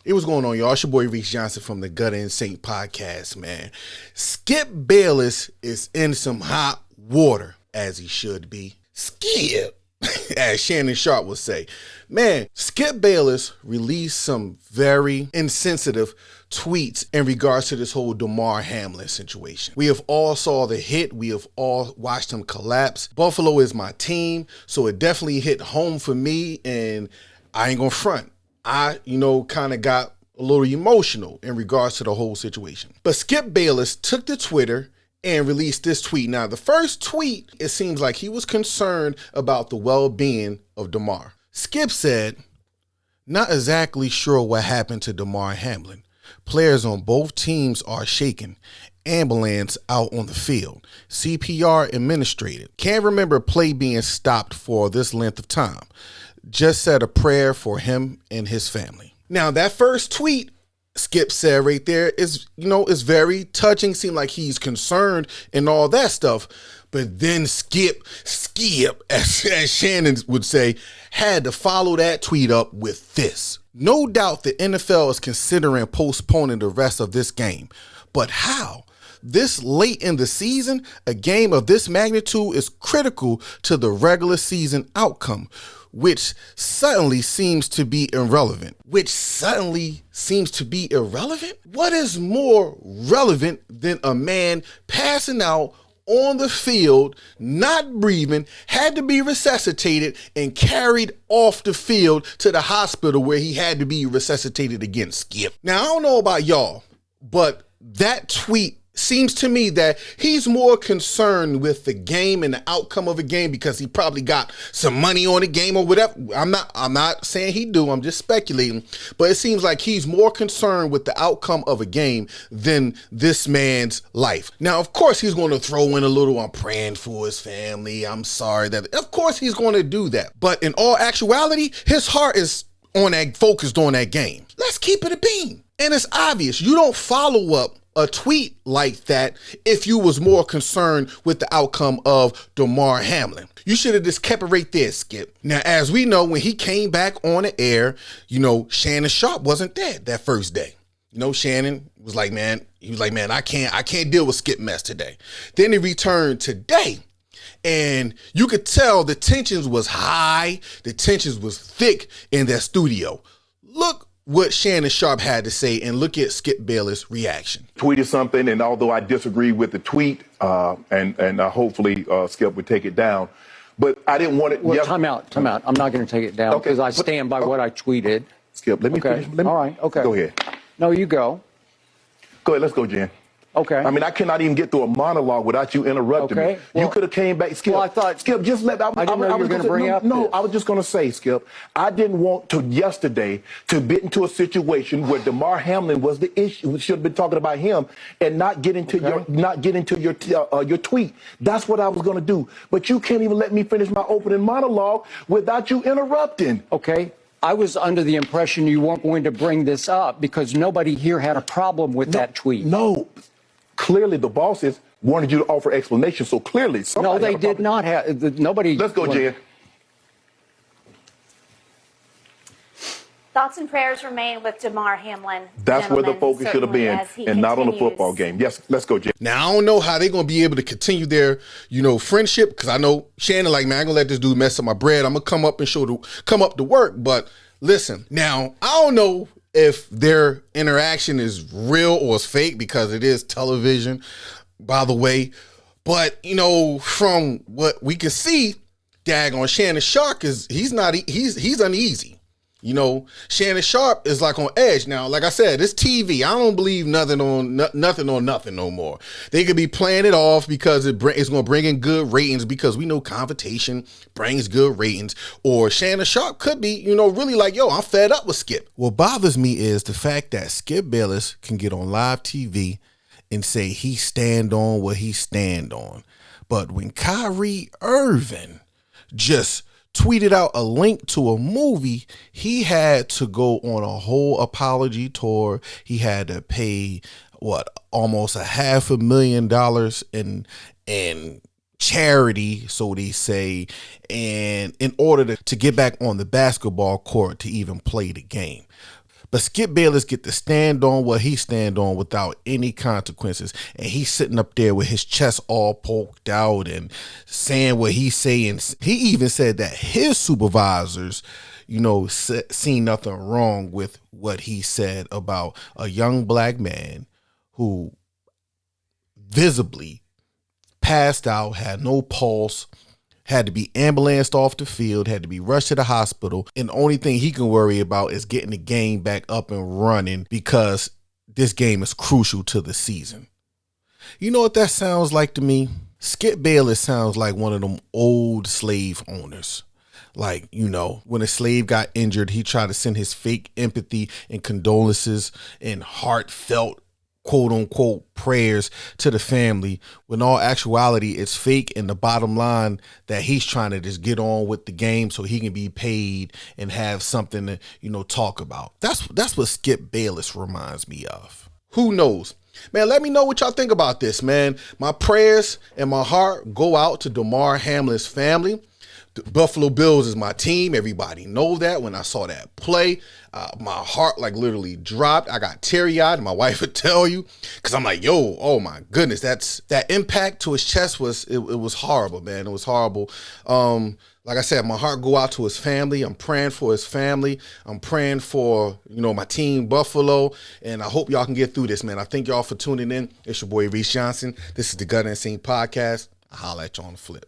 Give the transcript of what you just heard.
Hey, what's going on, y'all? It's your boy Reese Johnson from the Gutta And Saved podcast, man. Skip Bayless is in some hot water, as he should be. Skip, as Shannon Sharp would say. Man, Skip Bayless released some very insensitive tweets in regards to this whole Damar Hamlin situation. We have all saw the hit. We have all watched him collapse. Buffalo is my team, so it definitely hit home for me, and I ain't gonna front. I, kind of got a little emotional in regards to the whole situation. But Skip Bayless took to Twitter and released this tweet. Now, the first tweet, it seems like he was concerned about the well-being of Damar. Skip said, "Not exactly sure what happened to Damar Hamlin. Players on both teams are shaken. Ambulance out on the field. CPR administrated. Can't remember play being stopped for this length of time. Just said a prayer for him and his family." Now, that first tweet Skip said right there is very touching. Seemed like he's concerned and all that stuff. But then Skip, as Shannon would say, had to follow that tweet up with this. "No doubt the NFL is considering postponing the rest of this game. But how? This late in the season, a game of this magnitude is critical to the regular season outcome, which suddenly seems to be irrelevant." What is more relevant than a man passing out on the field, not breathing, had to be resuscitated and carried off the field to the hospital where he had to be resuscitated again, Skip? Now, I don't know about y'all, but that tweet seems to me that he's more concerned with the game and the outcome of a game because he probably got some money on the game or whatever. I'm not saying he do, I'm just speculating, but it seems like he's more concerned with the outcome of a game than this man's life. Now, of course, he's going to throw in a little, "I'm praying for his family, I'm sorry that," of course he's going to do that. But in all actuality, his heart is focused on that game. Let's keep it a beam. And it's obvious you don't follow up a tweet like that if you was more concerned with the outcome of Damar Hamlin. You should have just kept it right there, Skip. Now, as we know, when he came back on the air, Shannon Sharp wasn't there that first day. Shannon was like, man, I can't deal with Skip mess today. Then he returned today, and you could tell the tensions was high, the tensions was thick in that studio. Look what Shannon Sharp had to say, and look at Skip Bayless' reaction. Tweeted something, and although I disagree with the tweet, and hopefully Skip would take it down, but I didn't want it. Well, time out. I'm not going to take it down because I stand by what I tweeted. Skip, let me finish. All right, okay. Go ahead. No, you go. Go ahead, let's go, Jen. Okay. I mean, I cannot even get through a monologue without you interrupting me. Well, you could have came back, Skip. Well, I thought, Skip, just let. I didn't know you were going to bring up. No, I was just going to say, Skip, I didn't want to yesterday to get into a situation where Damar Hamlin was the issue. We should have been talking about him and not get into your tweet. That's what I was going to do. But you can't even let me finish my opening monologue without you interrupting. Okay. I was under the impression you weren't going to bring this up because nobody here had a problem with that tweet. No. Clearly, the bosses wanted you to offer explanation, so clearly somebody. No, they did not have. Nobody. Let's go, Jen. Thoughts and prayers remain with Damar Hamlin. That's where the focus should have been, and not on the football game. Yes, let's go, Jen. Now, I don't know how they're going to be able to continue their, friendship, because I know Shannon, man, I'm going to let this dude mess up my bread. I'm going to come up to work. But listen, now, I don't know if their interaction is real or it's fake, because it is television, by the way. But, from what we can see, daggone Shannon Sharp he's uneasy. Shannon Sharp is like on edge. Now, like I said, it's TV. I don't believe nothing on nothing no more. They could be playing it off because it's going to bring in good ratings, because we know confrontation brings good ratings. Or Shannon Sharp could be, really like, yo, I'm fed up with Skip. What bothers me is the fact that Skip Bayless can get on live TV and say he stand on what he stand on. But when Kyrie Irving just tweeted out a link to a movie, he had to go on a whole apology tour. He had to pay almost $500,000 in charity, so they say, and in order to get back on the basketball court to even play the game. But Skip Bayless get to stand on what he stand on without any consequences. And he's sitting up there with his chest all poked out and saying what he's saying. He even said that his supervisors, seen nothing wrong with what he said about a young black man who visibly passed out, had no pulse, had to be ambulanced off the field, had to be rushed to the hospital. And the only thing he can worry about is getting the game back up and running because this game is crucial to the season. You know what that sounds like to me? Skip Bayless sounds like one of them old slave owners. Like, when a slave got injured, he tried to send his fake empathy and condolences and heartfelt quote unquote prayers to the family, when all actuality it's fake, and the bottom line that he's trying to just get on with the game so he can be paid and have something to talk about. That's what Skip Bayless reminds me of. Who knows? Man, let me know what y'all think about this, man. My prayers and my heart go out to Damar Hamlin's family. The Buffalo Bills is my team. Everybody know that. When I saw that play, my heart literally dropped. I got teary-eyed. My wife would tell you, because I'm like, yo, oh my goodness, that impact to his chest was horrible, man. It was horrible. Like I said, my heart go out to his family. I'm praying for his family. I'm praying for my team Buffalo, and I hope y'all can get through this, man. I thank y'all for tuning in. It's your boy Reese Johnson. This is the Gutta And Saved podcast. I'll holla at you on the flip.